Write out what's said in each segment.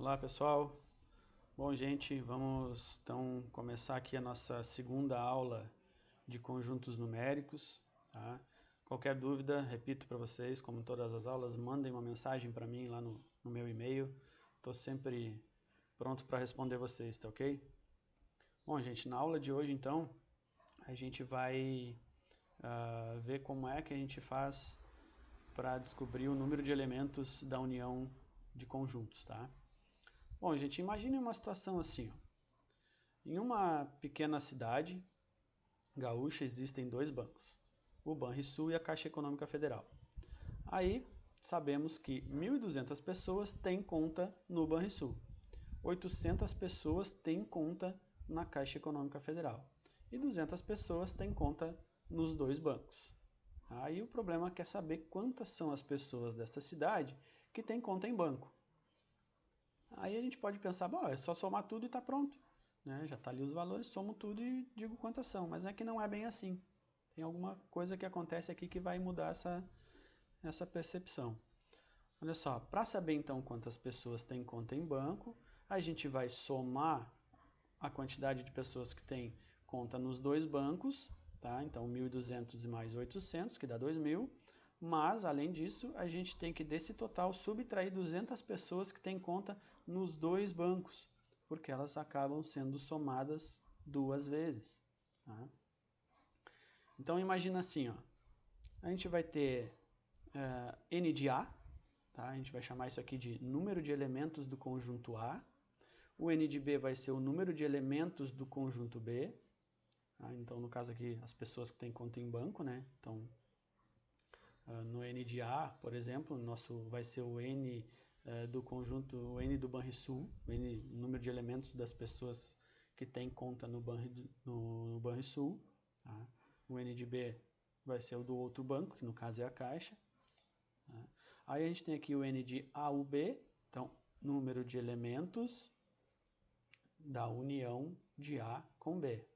Olá pessoal, bom gente, vamos então começar aqui a nossa segunda aula de conjuntos numéricos, tá? Qualquer dúvida, repito para vocês, como em todas as aulas, mandem uma mensagem para mim lá no meu e-mail, estou sempre pronto para responder vocês, tá ok? Bom gente, na aula de hoje então, a gente vai ver como é que a gente faz para descobrir o número de elementos da união de conjuntos, tá? Bom, gente, imagine uma situação assim, ó. Em uma pequena cidade gaúcha existem dois bancos, o Banrisul e a Caixa Econômica Federal. Aí sabemos que 1.200 pessoas têm conta no Banrisul, 800 pessoas têm conta na Caixa Econômica Federal e 200 pessoas têm conta nos dois bancos. Aí o problema é saber quantas são as pessoas dessa cidade que têm conta em banco. Aí a gente pode pensar, bom, é só somar tudo e está pronto. Né? Já está ali os valores, somo tudo e digo quantas são. Mas é que não é bem assim. Tem alguma coisa que acontece aqui que vai mudar essa percepção. Olha só, para saber então quantas pessoas têm conta em banco, a gente vai somar a quantidade de pessoas que têm conta nos dois bancos, tá? Então 1.200 mais 800, que dá 2.000. Mas, além disso, a gente tem que, desse total, subtrair 200 pessoas que têm conta nos dois bancos, porque elas acabam sendo somadas duas vezes. Tá? Então, imagina assim, ó, a gente vai ter n de A, tá? A gente vai chamar isso aqui de número de elementos do conjunto A, o n de B vai ser o número de elementos do conjunto B, tá? Então, no caso aqui, as pessoas que têm conta em banco, né? Então, no n de A, por exemplo, nosso vai ser o n do conjunto, o n do Banrisul, o número de elementos das pessoas que têm conta no Banrisul. Tá? O n de B vai ser o do outro banco, que no caso é a Caixa. Tá? Aí a gente tem aqui o n de AUB, então número de elementos da união de A com B.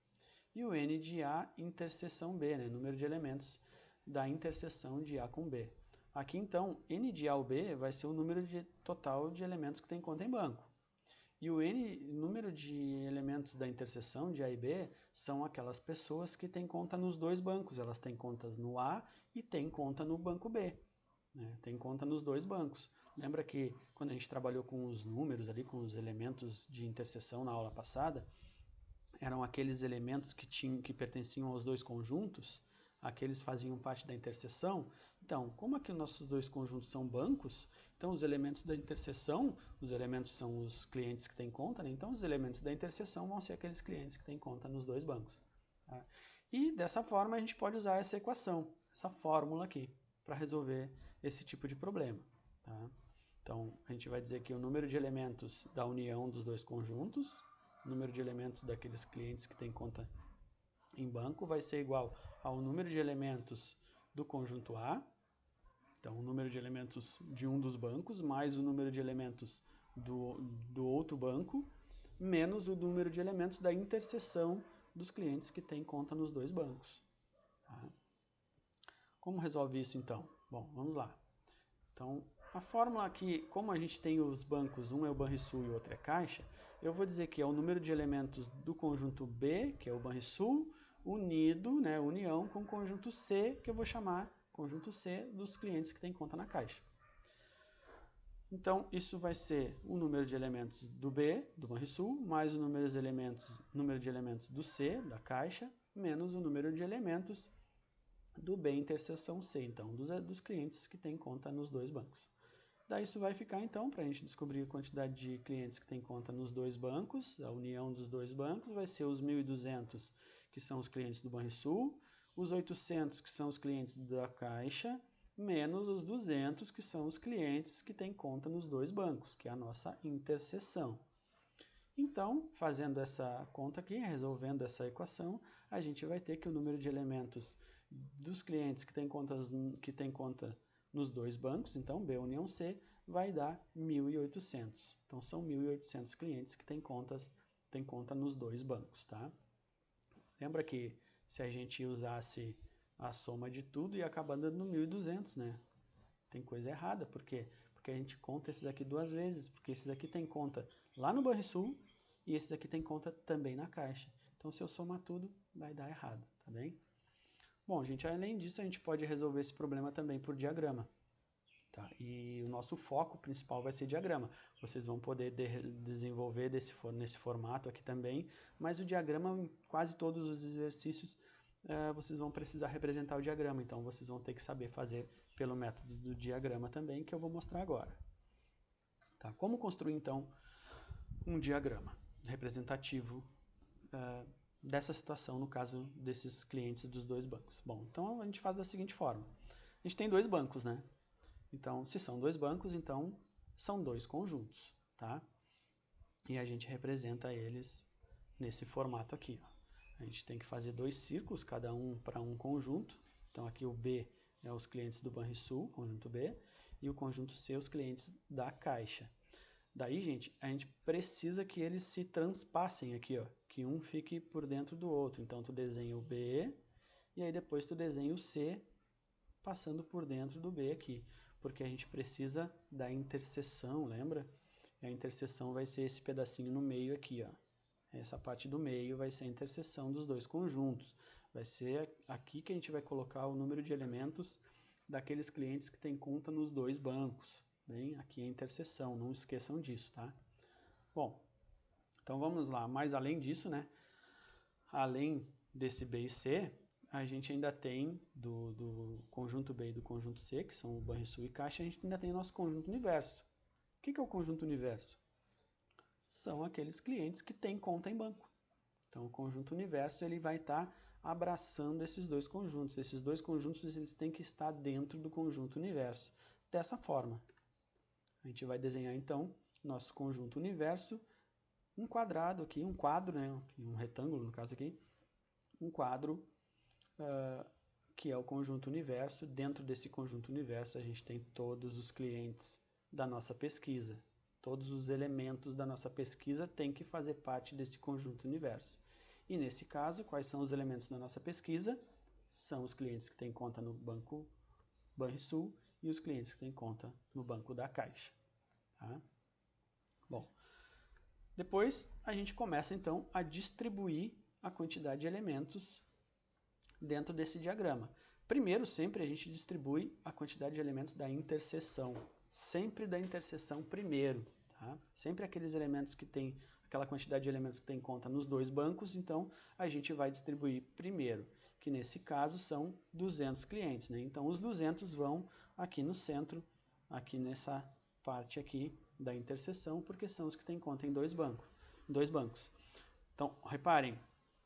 E o n de A interseção B, né? Número de elementos da interseção de A com B. Aqui então, n de A ou B vai ser o número total de elementos que tem conta em banco. E o número de elementos da interseção de A e B são aquelas pessoas que têm conta nos dois bancos. Elas têm contas no A e têm conta no banco B. Né? Tem conta nos dois bancos. Lembra que quando a gente trabalhou com os números ali, com os elementos de interseção na aula passada, eram aqueles elementos que pertenciam aos dois conjuntos, aqueles faziam parte da interseção. Então, como aqui os nossos dois conjuntos são bancos, então os elementos da interseção, os elementos são os clientes que têm conta, né? Então os elementos da interseção vão ser aqueles clientes que têm conta nos dois bancos. Tá? E dessa forma a gente pode usar essa equação, essa fórmula aqui, para resolver esse tipo de problema. Tá? Então a gente vai dizer que o número de elementos da união dos dois conjuntos, o número de elementos daqueles clientes que têm conta em banco vai ser igual ao número de elementos do conjunto A, então o número de elementos de um dos bancos, mais o número de elementos do outro banco, menos o número de elementos da interseção dos clientes que têm conta nos dois bancos. Tá? Como resolve isso então? Bom, vamos lá. Então, a fórmula aqui, como a gente tem os bancos, um é o Banrisul e o outro é Caixa, eu vou dizer que é o número de elementos do conjunto B, que é o Banrisul, unido, né, união com o conjunto C, que eu vou chamar conjunto C dos clientes que têm conta na Caixa. Então, isso vai ser o número de elementos do B, do Banrisul, mais o número de elementos do C, da Caixa, menos o número de elementos do B interseção C, então, dos clientes que têm conta nos dois bancos. Daí isso vai ficar, então, para a gente descobrir a quantidade de clientes que têm conta nos dois bancos, a união dos dois bancos vai ser os 1.200, que são os clientes do Banrisul, os 800, que são os clientes da Caixa, menos os 200, que são os clientes que têm conta nos dois bancos, que é a nossa interseção. Então, fazendo essa conta aqui, resolvendo essa equação, a gente vai ter que o número de elementos dos clientes que têm conta nos dois bancos, então B união C, vai dar 1.800. Então, são 1.800 clientes que têm conta nos dois bancos. Tá? Lembra que se a gente usasse a soma de tudo, ia acabar dando no 1.200, né? Tem coisa errada, por quê? Porque porque a gente conta esses aqui duas vezes, porque esses aqui tem conta lá no Banrisul e esses aqui tem conta também na Caixa. Então, se eu somar tudo, vai dar errado, tá bem? Bom, gente, além disso, a gente pode resolver esse problema também por diagrama. Tá? E o nosso foco principal vai ser diagrama. Vocês vão poder desenvolver nesse formato aqui também, mas o diagrama, em quase todos os exercícios, vocês vão precisar representar o diagrama. Então, vocês vão ter que saber fazer pelo método do diagrama também, que eu vou mostrar agora. Tá? Como construir, então, um diagrama representativo dessa situação, no caso desses clientes dos dois bancos? Bom, então a gente faz da seguinte forma. A gente tem dois bancos, né? Então, se são dois bancos, então são dois conjuntos, tá? E a gente representa eles nesse formato aqui, ó. A gente tem que fazer dois círculos, cada um para um conjunto. Então, aqui o B é os clientes do Banrisul, conjunto B, e o conjunto C os clientes da Caixa. Daí, gente, a gente precisa que eles se transpassem aqui, ó, que um fique por dentro do outro. Então, tu desenha o B, e aí depois tu desenha o C passando por dentro do B aqui, porque a gente precisa da interseção, lembra? E a interseção vai ser esse pedacinho no meio aqui, ó. Essa parte do meio vai ser a interseção dos dois conjuntos. Vai ser aqui que a gente vai colocar o número de elementos daqueles clientes que tem conta nos dois bancos. Bem, aqui é a interseção, não esqueçam disso, tá? Bom, então vamos lá. Mas além disso, né? Além desse B e C, a gente ainda tem do conjunto B e do conjunto C, que são o Banrisul e Caixa, a gente ainda tem o nosso conjunto universo. O que é o conjunto universo? São aqueles clientes que têm conta em banco. Então, o conjunto universo ele vai estar abraçando esses dois conjuntos. Esses dois conjuntos eles têm que estar dentro do conjunto universo. Dessa forma, a gente vai desenhar, então, nosso conjunto universo, um quadrado aqui, um quadro, né? Um retângulo, no caso aqui, um quadro que é o conjunto universo. Dentro desse conjunto universo, a gente tem todos os clientes da nossa pesquisa. Todos os elementos da nossa pesquisa têm que fazer parte desse conjunto universo. E nesse caso, quais são os elementos da nossa pesquisa? São os clientes que têm conta no Banco Banrisul e os clientes que têm conta no Banco da Caixa. Tá? Bom, depois a gente começa então a distribuir a quantidade de elementos dentro desse diagrama. Primeiro, sempre a gente distribui a quantidade de elementos da interseção. Sempre da interseção primeiro. Tá? Sempre aqueles elementos que tem, aquela quantidade de elementos que tem conta nos dois bancos, então a gente vai distribuir primeiro, que nesse caso são 200 clientes. Né? Então os 200 vão aqui no centro, aqui nessa parte aqui da interseção, porque são os que têm conta em dois bancos. Então, reparem,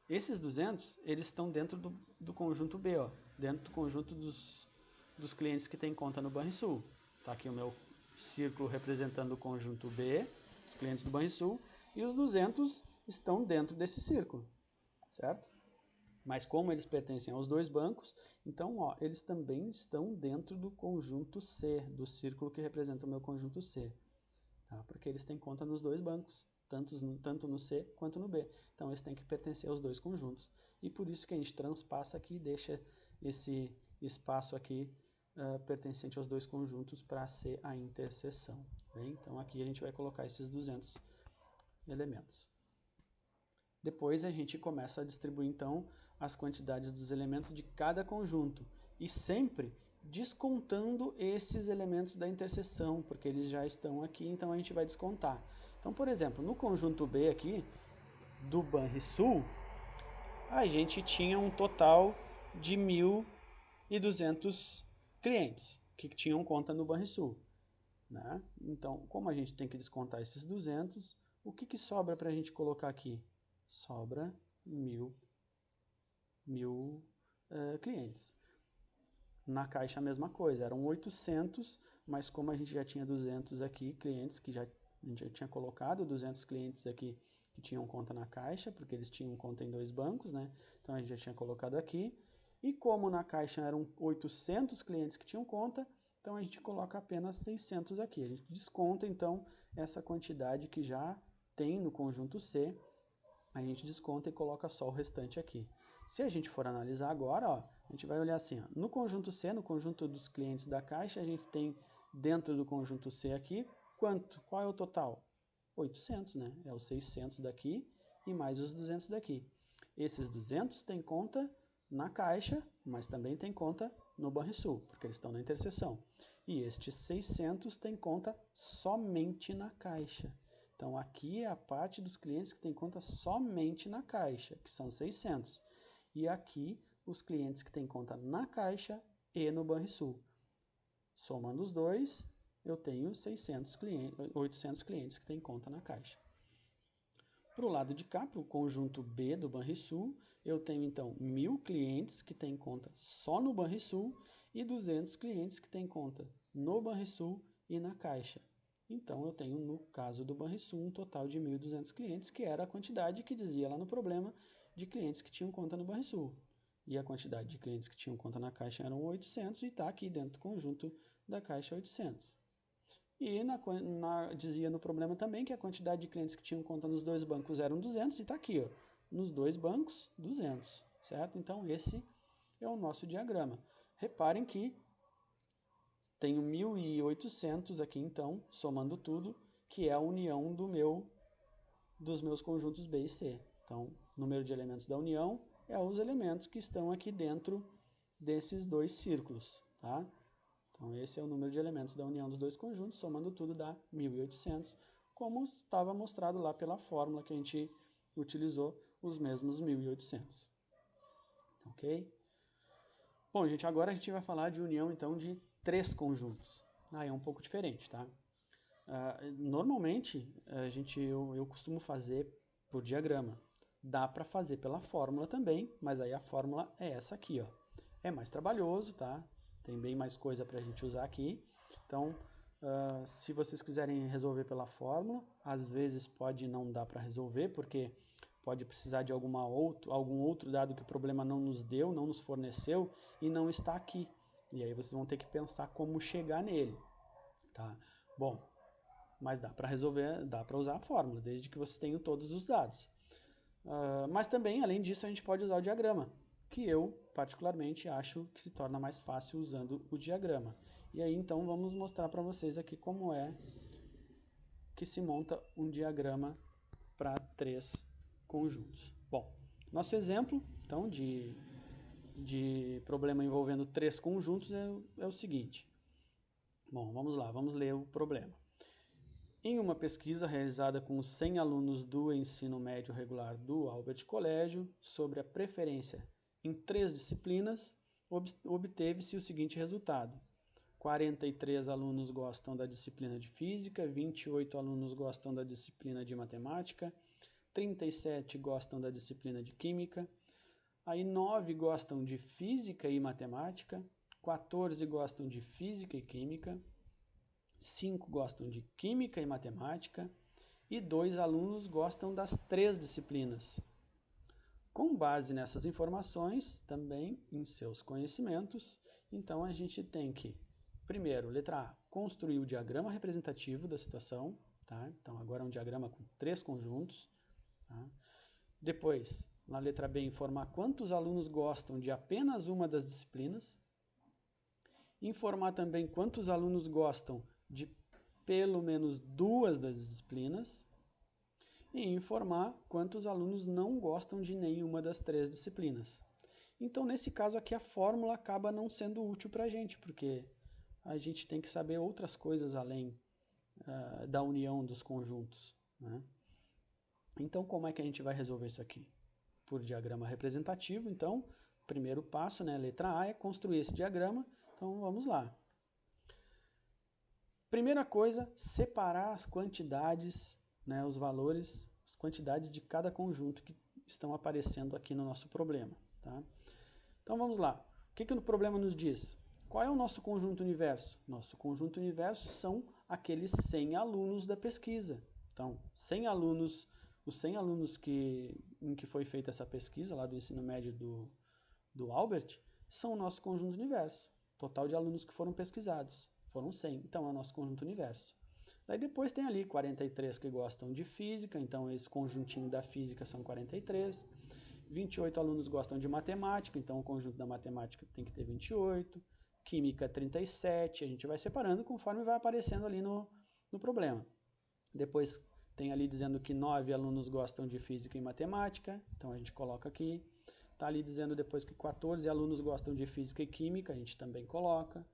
esses 200, eles estão dentro do conjunto B, ó, dentro do conjunto dos clientes que têm conta no Banrisul. Está aqui o meu círculo representando o conjunto B, os clientes do Banrisul, e os 200 estão dentro desse círculo, certo? Mas como eles pertencem aos dois bancos, então ó, eles também estão dentro do conjunto C, do círculo que representa o meu conjunto C. Tá? Porque eles têm conta nos dois bancos, tanto no C quanto no B. Então eles têm que pertencer aos dois conjuntos. E por isso que a gente transpassa aqui e deixa esse espaço aqui pertencente aos dois conjuntos para ser a interseção. Bem? Então aqui a gente vai colocar esses 200 elementos. Depois a gente começa a distribuir então as quantidades dos elementos de cada conjunto. E sempre descontando esses elementos da interseção, porque eles já estão aqui, então a gente vai descontar. Então, por exemplo, no conjunto B aqui, do Banrisul, a gente tinha um total de 1.200 clientes que tinham conta no Banrisul. Né? Então, como a gente tem que descontar esses 200, o que sobra para a gente colocar aqui? Sobra 1.000 clientes. Na Caixa a mesma coisa, eram 800, mas como a gente já tinha 200 aqui, clientes que a gente já tinha colocado, 200 clientes aqui que tinham conta na Caixa, porque eles tinham conta em dois bancos, né? Então a gente já tinha colocado aqui. E como na Caixa eram 800 clientes que tinham conta, então a gente coloca apenas 600 aqui. A gente desconta então essa quantidade que já tem no conjunto C, a gente desconta e coloca só o restante aqui. Se a gente for analisar agora, ó, a gente vai olhar assim, ó, no conjunto C, no conjunto dos clientes da Caixa, a gente tem dentro do conjunto C aqui, quanto? Qual é o total? 800, né? É os 600 daqui e mais os 200 daqui. Esses 200 tem conta na caixa, mas também tem conta no Banrisul, porque eles estão na interseção. E estes 600 tem conta somente na caixa. Então, aqui é a parte dos clientes que tem conta somente na caixa, que são 600. E aqui, os clientes que têm conta na caixa e no Banrisul. Somando os dois, eu tenho 800 clientes que têm conta na caixa. Para o lado de cá, para o conjunto B do Banrisul, eu tenho então 1000 clientes que têm conta só no Banrisul e 200 clientes que têm conta no Banrisul e na caixa. Então eu tenho, no caso do Banrisul, um total de 1.200 clientes, que era a quantidade que dizia lá no problema de clientes que tinham conta no Banrisul. E a quantidade de clientes que tinham conta na caixa eram 800 e está aqui dentro do conjunto da caixa 800. E dizia no problema também que a quantidade de clientes que tinham conta nos dois bancos eram 200 e está aqui, ó, nos dois bancos 200, certo? Então esse é o nosso diagrama. Reparem que tenho 1.800 aqui então, somando tudo, que é a união dos meus conjuntos B e C. Então, o número de elementos da união é os elementos que estão aqui dentro desses dois círculos, tá? Então, esse é o número de elementos da união dos dois conjuntos, somando tudo dá 1.800, como estava mostrado lá pela fórmula que a gente utilizou, os mesmos 1.800. Ok? Bom, gente, agora a gente vai falar de união, então, de 3 conjuntos. É um pouco diferente, tá? Normalmente, eu costumo fazer por diagrama. Dá para fazer pela fórmula também, mas aí a fórmula é essa aqui, ó. É mais trabalhoso, tá? Tem bem mais coisa para a gente usar aqui. Então, se vocês quiserem resolver pela fórmula, às vezes pode não dar para resolver, porque pode precisar de algum outro dado que o problema não nos deu, não nos forneceu e não está aqui. E aí vocês vão ter que pensar como chegar nele. Tá? Bom, mas dá para resolver, dá para usar a fórmula, desde que vocês tenham todos os dados. Mas também, além disso, a gente pode usar o diagrama, que eu, particularmente, acho que se torna mais fácil usando o diagrama. E aí, então, vamos mostrar para vocês aqui como é que se monta um diagrama para 3 conjuntos. Bom, nosso exemplo, então, de problema envolvendo 3 conjuntos é o seguinte. Bom, vamos lá, vamos ler o problema. Em uma pesquisa realizada com 100 alunos do ensino médio regular do Albert Colégio sobre a preferência em 3 disciplinas, obteve-se o seguinte resultado. 43 alunos gostam da disciplina de Física, 28 alunos gostam da disciplina de Matemática, 37 gostam da disciplina de Química, aí 9 gostam de Física e Matemática, 14 gostam de Física e Química, 5 gostam de Química e Matemática e 2 alunos gostam das 3 disciplinas. Com base nessas informações, também em seus conhecimentos, então a gente tem que, primeiro, letra A, construir o diagrama representativo da situação. Tá? Então agora é um diagrama com 3 conjuntos. Tá? Depois, na letra B, informar quantos alunos gostam de apenas uma das disciplinas. Informar também quantos alunos gostam de pelo menos 2 das disciplinas e informar quantos alunos não gostam de nenhuma das 3 disciplinas. Então, nesse caso aqui, a fórmula acaba não sendo útil para a gente, porque a gente tem que saber outras coisas além da união dos conjuntos. Né? Então, como é que a gente vai resolver isso aqui? Por diagrama representativo, então, primeiro passo, né, letra A, é construir esse diagrama. Então, vamos lá. Primeira coisa, separar as quantidades, né, os valores, as quantidades de cada conjunto que estão aparecendo aqui no nosso problema. Tá? Então vamos lá. O que o problema nos diz? Qual é o nosso conjunto universo? Nosso conjunto universo são aqueles 100 alunos da pesquisa. Então, 100 alunos, os 100 alunos em que foi feita essa pesquisa, lá do ensino médio do Albert, são o nosso conjunto universo. Total de alunos que foram pesquisados. Foram 100, então é o nosso conjunto universo. Daí depois tem ali 43 que gostam de física, então esse conjuntinho da física são 43. 28 alunos gostam de matemática, então o conjunto da matemática tem que ter 28. Química 37, a gente vai separando conforme vai aparecendo ali no problema. Depois tem ali dizendo que 9 alunos gostam de Física e Matemática, então a gente coloca aqui. Está ali dizendo depois que 14 alunos gostam de Física e Química, a gente também coloca.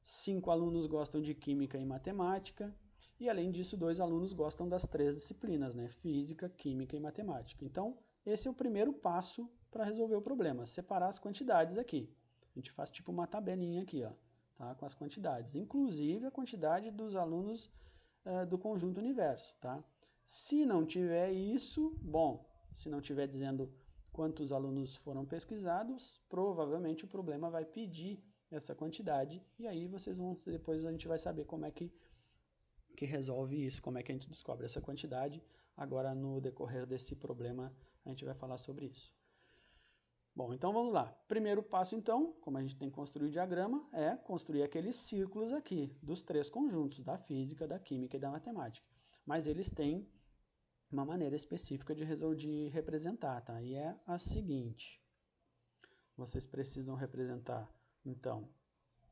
5 alunos gostam de Química e Matemática. E além disso, 2 alunos gostam das 3 disciplinas, né? Física, Química e Matemática. Então, esse é o primeiro passo para resolver o problema, separar as quantidades aqui. A gente faz tipo uma tabelinha aqui, ó, tá? Com as quantidades, inclusive a quantidade dos alunos do conjunto universo, tá? Se não tiver isso, bom, se não tiver dizendo quantos alunos foram pesquisados, provavelmente o problema vai pedir essa quantidade, e aí depois a gente vai saber como é que resolve isso, como é que a gente descobre essa quantidade. Agora, no decorrer desse problema, a gente vai falar sobre isso. Bom, então vamos lá. Primeiro passo, então, como a gente tem que construir o diagrama, é construir aqueles círculos aqui, dos 3 conjuntos, da física, da química e da matemática. Mas eles têm uma maneira específica de representar, tá? E é a seguinte. Vocês precisam representar, então,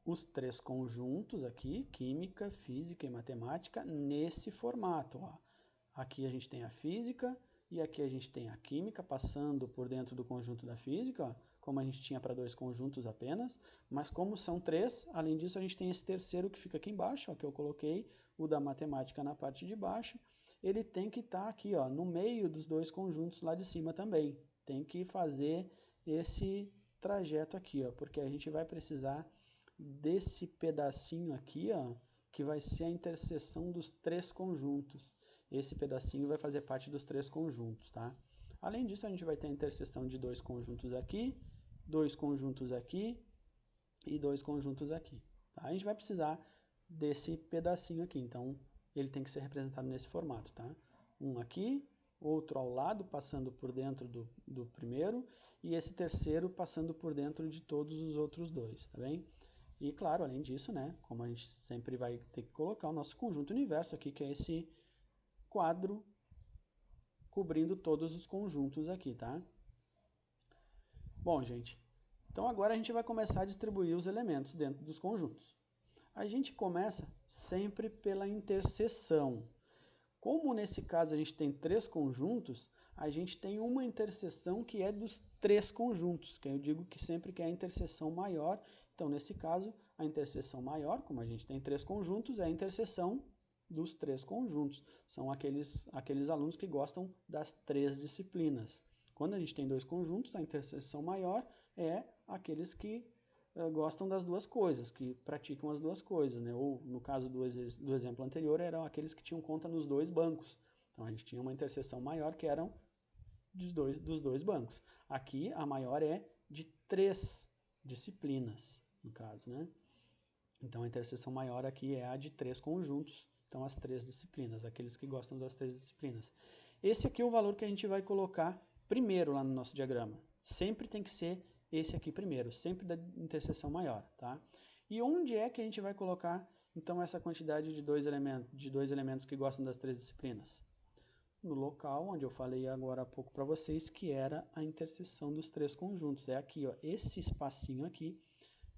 os 3 conjuntos aqui, química, física e matemática, nesse formato, ó. Aqui a gente tem a física e aqui a gente tem a química passando por dentro do conjunto da física, ó, como a gente tinha para 2 conjuntos apenas, mas como são 3, além disso a gente tem esse terceiro que fica aqui embaixo, ó, que eu coloquei, o da matemática na parte de baixo, ele tem que estar aqui, ó, no meio dos 2 conjuntos lá de cima também. Tem que fazer esse trajeto aqui, ó, porque a gente vai precisar desse pedacinho aqui, ó, que vai ser a interseção dos 3 conjuntos. Esse pedacinho vai fazer parte dos 3 conjuntos, tá? Além disso, a gente vai ter a interseção de 2 conjuntos aqui, 2 conjuntos aqui e 2 conjuntos aqui. Tá? A gente vai precisar desse pedacinho aqui, então ele tem que ser representado nesse formato, tá? Um aqui, outro ao lado, passando por dentro do primeiro, e esse terceiro passando por dentro de todos os outros 2, tá bem? E claro, além disso, né, como a gente sempre vai ter que colocar o nosso conjunto universo aqui, que é esse quadro cobrindo todos os conjuntos aqui, tá? Bom, gente, então agora a gente vai começar a distribuir os elementos dentro dos conjuntos. A gente começa sempre pela interseção. Como nesse caso a gente tem 3 conjuntos, a gente tem uma interseção que é dos 3 conjuntos, que eu digo que sempre que é a interseção maior. Então, nesse caso, a interseção maior, como a gente tem 3 conjuntos, é a interseção dos 3 conjuntos. São aqueles alunos que gostam das 3 disciplinas. Quando a gente tem 2 conjuntos, a interseção maior é aqueles que gostam das 2 coisas, que praticam as 2 coisas, né? Ou, no caso do exemplo anterior, eram aqueles que tinham conta nos 2 bancos. Então, a gente tinha uma interseção maior que eram dos dois bancos. Aqui, a maior é de 3 disciplinas, no caso, né? Então, a interseção maior aqui é a de 3 conjuntos. Então, as 3 disciplinas, aqueles que gostam das 3 disciplinas. Esse aqui é o valor que a gente vai colocar primeiro lá no nosso diagrama. Sempre tem que ser esse aqui primeiro, sempre da interseção maior, tá? E onde é que a gente vai colocar, então, essa quantidade de dois elementos que gostam das 3 disciplinas? No local onde eu falei agora há pouco para vocês, que era a interseção dos 3 conjuntos. É aqui, ó, esse espacinho aqui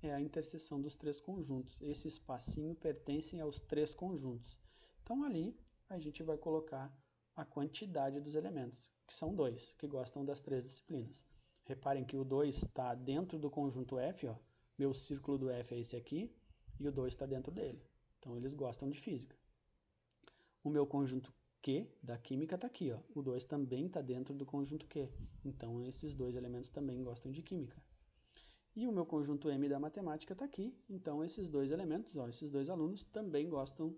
é a interseção dos 3 conjuntos. Esse espacinho pertence aos 3 conjuntos. Então, ali, a gente vai colocar a quantidade dos elementos, que são 2, que gostam das 3 disciplinas. Reparem que o 2 está dentro do conjunto F, ó. Meu círculo do F é esse aqui, e o 2 está dentro dele. Então, eles gostam de física. O meu conjunto Q da química está aqui, ó. O 2 também está dentro do conjunto Q. Então, esses 2 elementos também gostam de química. E o meu conjunto M da matemática está aqui. Então, esses 2 elementos, ó, esses 2 alunos também gostam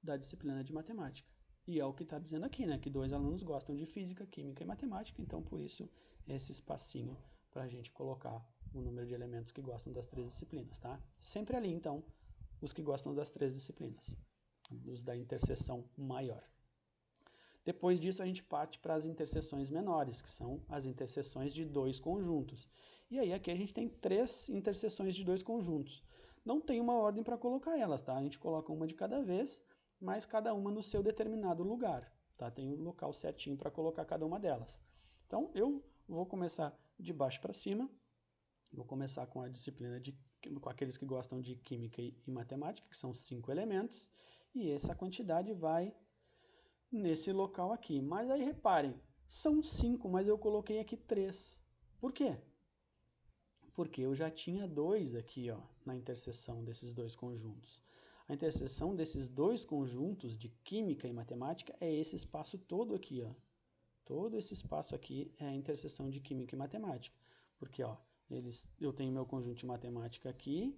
da disciplina de matemática. E é o que está dizendo aqui, né? Que 2 alunos gostam de física, química e matemática. Então, por isso, esse espacinho para a gente colocar o número de elementos que gostam das 3 disciplinas, tá? Sempre ali, então, os que gostam das 3 disciplinas. Os da interseção maior. Depois disso, a gente parte para as interseções menores, que são as interseções de 2 conjuntos. E aí, aqui a gente tem 3 interseções de 2 conjuntos. Não tem uma ordem para colocar elas, tá? A gente coloca uma de cada vez, mas cada uma no seu determinado lugar, tá? Tem um local certinho para colocar cada uma delas. Então, eu vou começar de baixo para cima. Vou começar com a disciplina de com aqueles que gostam de química e matemática, que são 5 elementos, e essa quantidade vai nesse local aqui. Mas aí reparem, são 5, mas eu coloquei aqui 3. Por quê? Porque eu já tinha 2 aqui, ó, na interseção desses dois conjuntos. A interseção desses dois conjuntos de química e matemática é esse espaço todo aqui, ó. Todo esse espaço aqui é a interseção de química e matemática. Porque, ó, eu tenho meu conjunto de matemática aqui,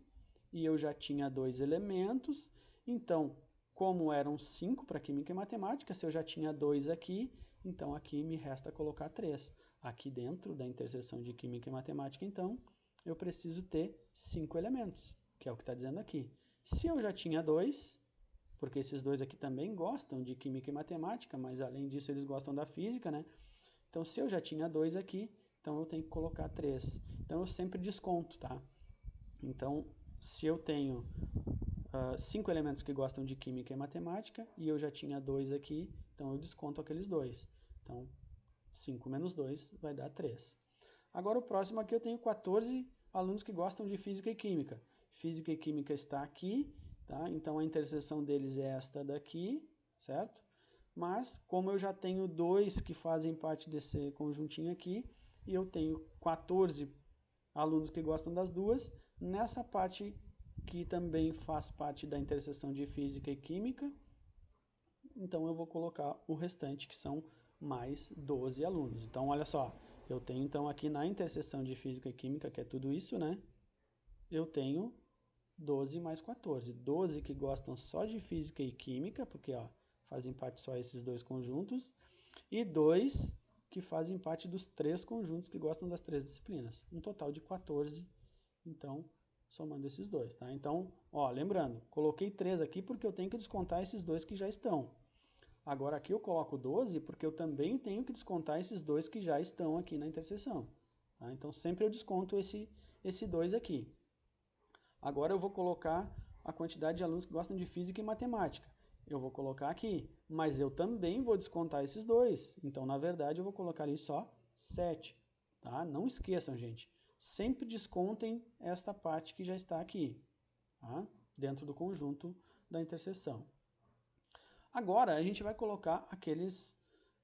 e eu já tinha 2 elementos, então, como eram 5 para química e matemática, se eu já tinha 2 aqui, então aqui me resta colocar 3. Aqui dentro da interseção de química e matemática, então, eu preciso ter 5 elementos, que é o que está dizendo aqui. Se eu já tinha 2, porque esses dois aqui também gostam de química e matemática, mas além disso eles gostam da física, né? Então, se eu já tinha 2 aqui, então eu tenho que colocar 3. Então, eu sempre desconto, tá? Então, se eu tenho 5 elementos que gostam de química e matemática, e eu já tinha 2 aqui, então eu desconto aqueles 2. Então, 5 menos 2 vai dar 3. Agora, o próximo aqui eu tenho 14 alunos que gostam de física e química. Física e química está aqui, tá? Então, a interseção deles é esta daqui, certo? Mas, como eu já tenho 2 que fazem parte desse conjuntinho aqui, e eu tenho 14 alunos que gostam das duas, nessa parte que também faz parte da interseção de física e química, então eu vou colocar o restante, que são mais 12 alunos. Então, olha só, eu tenho então aqui na interseção de física e química, que é tudo isso, né? Eu tenho 12 mais 14. 12 que gostam só de física e química, porque ó, fazem parte só esses dois conjuntos, e 2 que fazem parte dos 3 conjuntos que gostam das 3 disciplinas. Um total de 14, então, somando esses dois, tá? Então, ó, lembrando, coloquei 3 aqui porque eu tenho que descontar esses dois que já estão. Agora aqui eu coloco 12 porque eu também tenho que descontar esses dois que já estão aqui na interseção. Tá? Então, sempre eu desconto esse 2 aqui. Agora eu vou colocar a quantidade de alunos que gostam de física e matemática. Eu vou colocar aqui, mas eu também vou descontar esses dois. Então, na verdade, eu vou colocar ali só 7. Tá? Não esqueçam, gente. Sempre descontem esta parte que já está aqui, tá? Dentro do conjunto da interseção. Agora, a gente vai colocar aqueles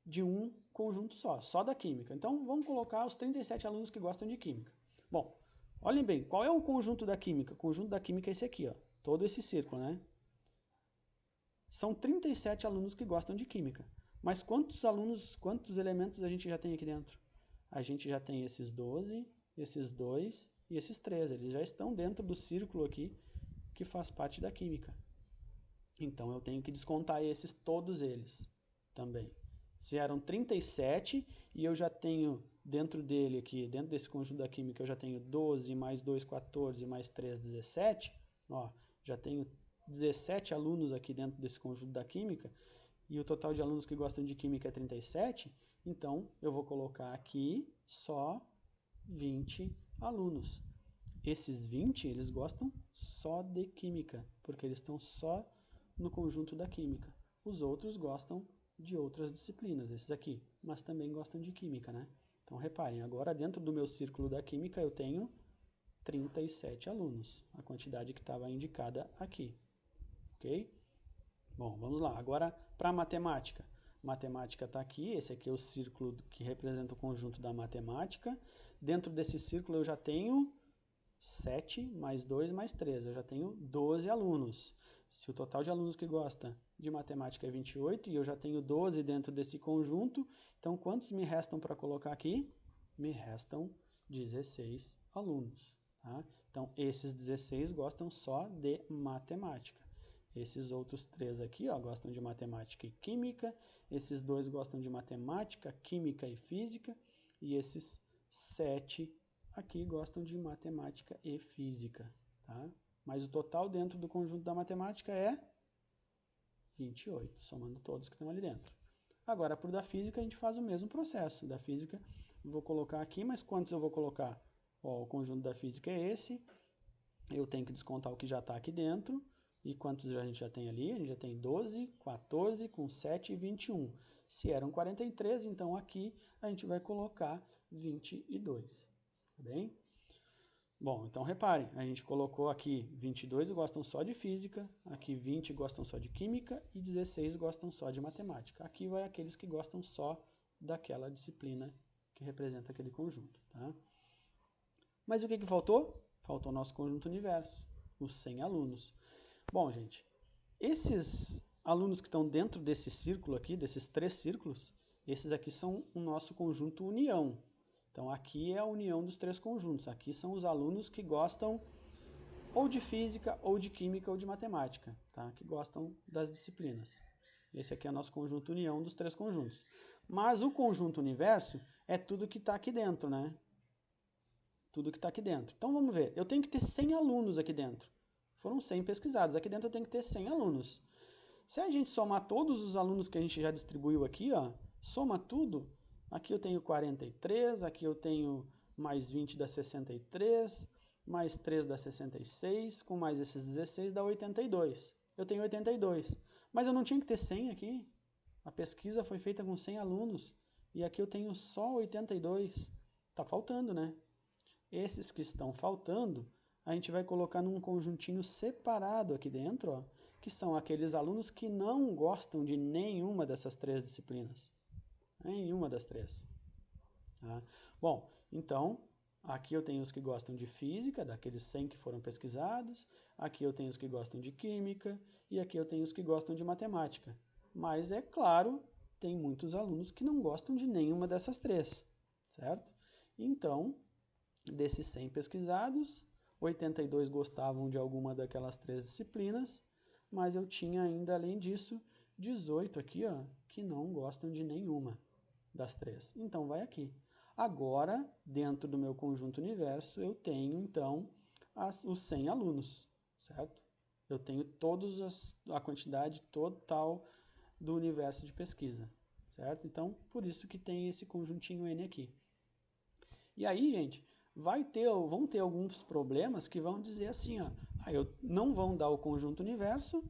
de um conjunto só da química. Então, vamos colocar os 37 alunos que gostam de química. Bom, olhem bem, qual é o conjunto da química? O conjunto da química é esse aqui, ó, todo esse círculo, né? São 37 alunos que gostam de química. Mas quantos elementos a gente já tem aqui dentro? A gente já tem esses 12, esses 2 e esses 3. Eles já estão dentro do círculo aqui que faz parte da química. Então, eu tenho que descontar todos eles também. Se eram 37 e eu já tenho dentro dele aqui, dentro desse conjunto da química, eu já tenho 12 mais 2, 14, mais 3, 17. Ó, já tenho 17 alunos aqui dentro desse conjunto da química e o total de alunos que gostam de química é 37. Então, eu vou colocar aqui só 20 alunos. Esses 20, eles gostam só de química, porque eles estão só no conjunto da química. Os outros gostam de outras disciplinas, esses aqui, mas também gostam de química, né? Então, reparem, agora dentro do meu círculo da química eu tenho 37 alunos, a quantidade que estava indicada aqui, ok? Bom, vamos lá, agora para a matemática. Matemática está aqui, esse aqui é o círculo que representa o conjunto da matemática. Dentro desse círculo eu já tenho 7 mais 2 mais 3, eu já tenho 12 alunos. Se o total de alunos que gosta de matemática é 28 e eu já tenho 12 dentro desse conjunto, então quantos me restam para colocar aqui? Me restam 16 alunos. Tá? Então, esses 16 gostam só de matemática. Esses outros 3 aqui ó, gostam de matemática e química, esses 2 gostam de matemática, química e física, e esses 7 aqui gostam de matemática e física. Tá? Mas o total dentro do conjunto da matemática é 28, somando todos que estão ali dentro. Agora, para o da física, a gente faz o mesmo processo. Da física, eu vou colocar aqui, mas quantos eu vou colocar? Ó, o conjunto da física é esse. Eu tenho que descontar o que já está aqui dentro. E quantos a gente já tem ali? A gente já tem 12, 14, com 7 e 21. Se eram 43, então aqui a gente vai colocar 22. Tá bem? Bom, então reparem, a gente colocou aqui 22 gostam só de física, aqui 20 gostam só de química e 16 gostam só de matemática. Aqui vai aqueles que gostam só daquela disciplina que representa aquele conjunto. Tá? Mas o que faltou? Faltou o nosso conjunto universo, os 100 alunos. Bom, gente, esses alunos que estão dentro desse círculo aqui, desses 3 círculos, esses aqui são o nosso conjunto união. Então, aqui é a união dos 3 conjuntos. Aqui são os alunos que gostam ou de física, ou de química, ou de matemática, tá? Que gostam das disciplinas. Esse aqui é o nosso conjunto união dos 3 conjuntos. Mas o conjunto universo é tudo que está aqui dentro, né? Tudo que está aqui dentro. Então, vamos ver. Eu tenho que ter 100 alunos aqui dentro. Foram 100 pesquisados. Aqui dentro eu tenho que ter 100 alunos. Se a gente somar todos os alunos que a gente já distribuiu aqui, ó, soma tudo, aqui eu tenho 43, aqui eu tenho mais 20 dá 63, mais 3 dá 66, com mais esses 16 dá 82. Eu tenho 82. Mas eu não tinha que ter 100 aqui. A pesquisa foi feita com 100 alunos. E aqui eu tenho só 82. Está faltando, né? Esses que estão faltando, a gente vai colocar num conjuntinho separado aqui dentro, ó, que são aqueles alunos que não gostam de nenhuma dessas 3 disciplinas. Nenhuma das 3. Tá? Bom, então, aqui eu tenho os que gostam de física, daqueles 100 que foram pesquisados, aqui eu tenho os que gostam de química, e aqui eu tenho os que gostam de matemática. Mas, é claro, tem muitos alunos que não gostam de nenhuma dessas 3, certo? Então, desses 100 pesquisados, 82 gostavam de alguma daquelas 3 disciplinas, mas eu tinha ainda, além disso, 18 aqui, ó, que não gostam de nenhuma das 3. Então, vai aqui. Agora, dentro do meu conjunto universo, eu tenho, então, os 100 alunos, certo? Eu tenho a quantidade total do universo de pesquisa, certo? Então, por isso que tem esse conjuntinho N aqui. E aí, gente, vão ter alguns problemas que vão dizer assim, ó, não vão dar o conjunto universo,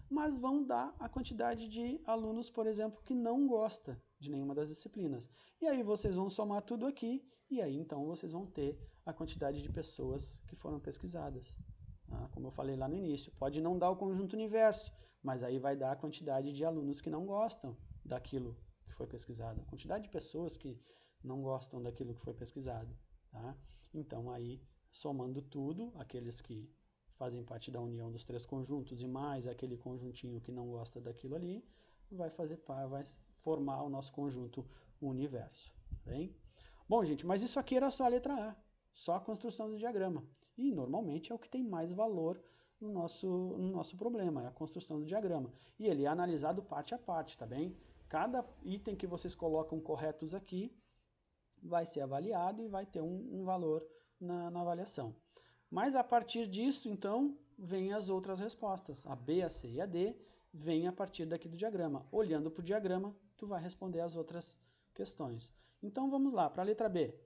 mas vão dar a quantidade de alunos, por exemplo, que não gosta de nenhuma das disciplinas. E aí vocês vão somar tudo aqui, e aí então vocês vão ter a quantidade de pessoas que foram pesquisadas. Como eu falei lá no início, pode não dar o conjunto universo, mas aí vai dar a quantidade de alunos que não gostam daquilo que foi pesquisado, a quantidade de pessoas que não gostam daquilo que foi pesquisado. Tá? Então aí, somando tudo, aqueles que fazem parte da união dos 3 conjuntos e mais aquele conjuntinho que não gosta daquilo ali, vai formar o nosso conjunto universo. Bem? Bom, gente, mas isso aqui era só a letra A, só a construção do diagrama. E normalmente é o que tem mais valor no nosso problema, é a construção do diagrama. E ele é analisado parte a parte, tá bem? Cada item que vocês colocam corretos aqui vai ser avaliado e vai ter um valor na avaliação. Mas a partir disso, então, vem as outras respostas. A B, a C e a D vêm a partir daqui do diagrama. Olhando para o diagrama, tu vai responder as outras questões. Então, vamos lá, para a letra B.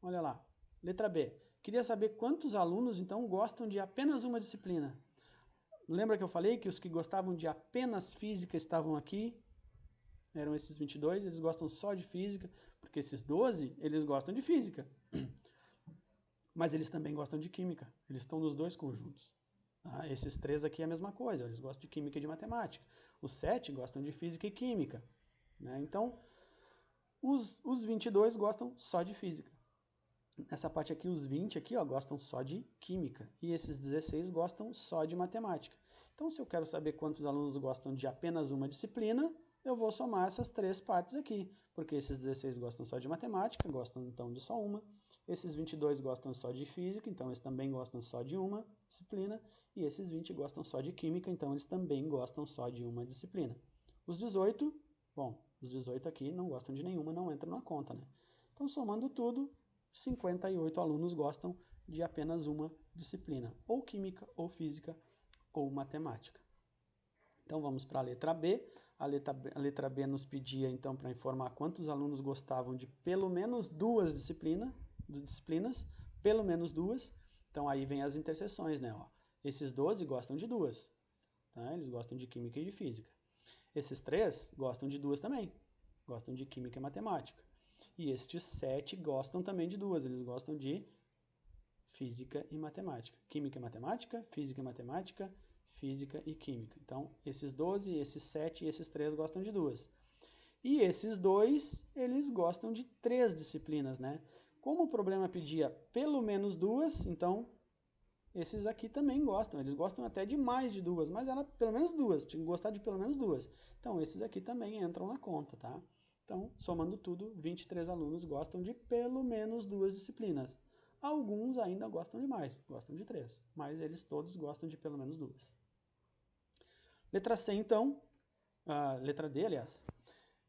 Olha lá, letra B. Queria saber quantos alunos, então, gostam de apenas uma disciplina. Lembra que eu falei que os que gostavam de apenas física estavam aqui? Eram esses 22, eles gostam só de física, porque esses 12, eles gostam de física. Mas eles também gostam de química, eles estão nos 2 conjuntos. Tá? Esses 3 aqui é a mesma coisa, eles gostam de química e de matemática. Os 7 gostam de física e química. Né? Então, os 22 gostam só de física. Nessa parte aqui, os 20 aqui, ó, gostam só de química. E esses 16 gostam só de matemática. Então, se eu quero saber quantos alunos gostam de apenas uma disciplina, eu vou somar essas 3 partes aqui. Porque esses 16 gostam só de matemática, gostam então de só uma. Esses 22 gostam só de física, então eles também gostam só de uma disciplina. E esses 20 gostam só de química, então eles também gostam só de uma disciplina. Os 18, bom, os 18 aqui não gostam de nenhuma, não entram na conta, né? Então, somando tudo, 58 alunos gostam de apenas uma disciplina, ou química, ou física, ou matemática. Então, vamos para a letra B. A letra B nos pedia, então, para informar quantos alunos gostavam de pelo menos 2 disciplinas, pelo menos 2. Então, aí vem as interseções, né? Ó, esses 12 gostam de 2, tá? Eles gostam de química e de física. Esses 3 gostam de 2 também, gostam de química e matemática. E estes 7 gostam também de 2, eles gostam de física e matemática. Química e matemática, física e matemática, física e química. Então, esses 12, esses 7 e esses 3 gostam de 2. E esses 2, eles gostam de 3 disciplinas, né? Como o problema pedia pelo menos 2, então esses aqui também gostam. Eles gostam até de mais de 2, mas era pelo menos 2, tinha que gostar de pelo menos 2. Então, esses aqui também entram na conta, tá? Então, somando tudo, 23 alunos gostam de pelo menos 2 disciplinas. Alguns ainda gostam de mais, gostam de 3, mas eles todos gostam de pelo menos 2. Letra C, então, letra D, aliás,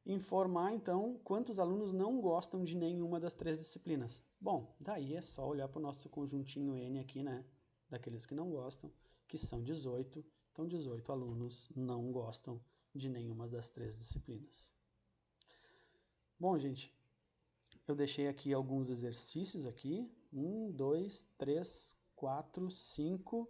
informar, então, quantos alunos não gostam de nenhuma das 3 disciplinas. Bom, daí é só olhar para o nosso conjuntinho N aqui, né? Daqueles que não gostam, que são 18. Então, 18 alunos não gostam de nenhuma das 3 disciplinas. Bom, gente, eu deixei aqui alguns exercícios aqui. 1, 2, 3, 4, 5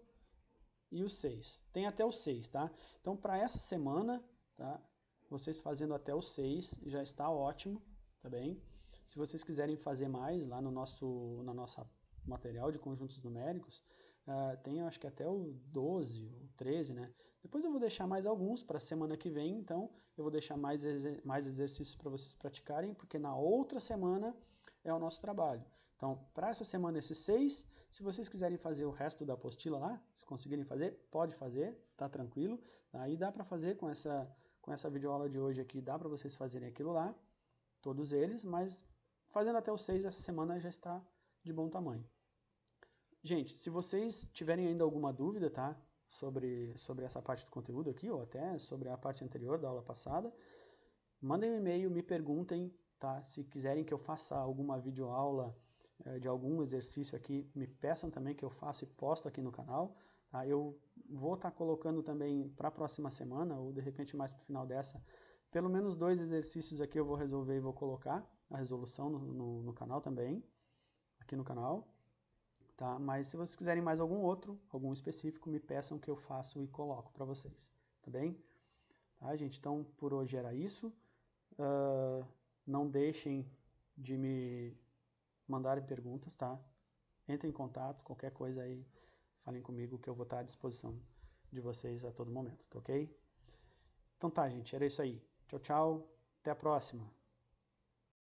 e o 6. Tem até o 6, tá? Então, para essa semana, tá? Vocês fazendo até o 6 já está ótimo, tá bem? Se vocês quiserem fazer mais lá no nossa material de conjuntos numéricos, tem acho que até o 12, o 13, né? Depois eu vou deixar mais alguns para a semana que vem, então eu vou deixar mais exercícios para vocês praticarem, porque na outra semana é o nosso trabalho. Então, para essa semana, esses 6, se vocês quiserem fazer o resto da apostila lá, se conseguirem fazer, pode fazer, tá tranquilo. Aí dá para fazer com essa videoaula de hoje aqui, dá para vocês fazerem aquilo lá, todos eles, mas fazendo até os 6 essa semana já está de bom tamanho. Gente, se vocês tiverem ainda alguma dúvida, tá, sobre essa parte do conteúdo aqui, ou até sobre a parte anterior da aula passada, mandem um e-mail, me perguntem, tá, se quiserem que eu faça alguma videoaula de algum exercício aqui, me peçam também que eu faça e posto aqui no canal. Tá? Eu vou estar colocando também para a próxima semana, ou de repente mais para o final dessa, pelo menos 2 exercícios aqui eu vou resolver e vou colocar a resolução no canal também, aqui no canal. Tá? Mas se vocês quiserem mais algum outro, algum específico, me peçam que eu faço e coloco para vocês. Tá bem? Tá, gente? Então, por hoje era isso. Não deixem de me mandarem perguntas, tá? Entrem em contato, qualquer coisa aí, falem comigo que eu vou estar à disposição de vocês a todo momento, tá ok? Então tá, gente, era isso aí. Tchau, tchau, até a próxima.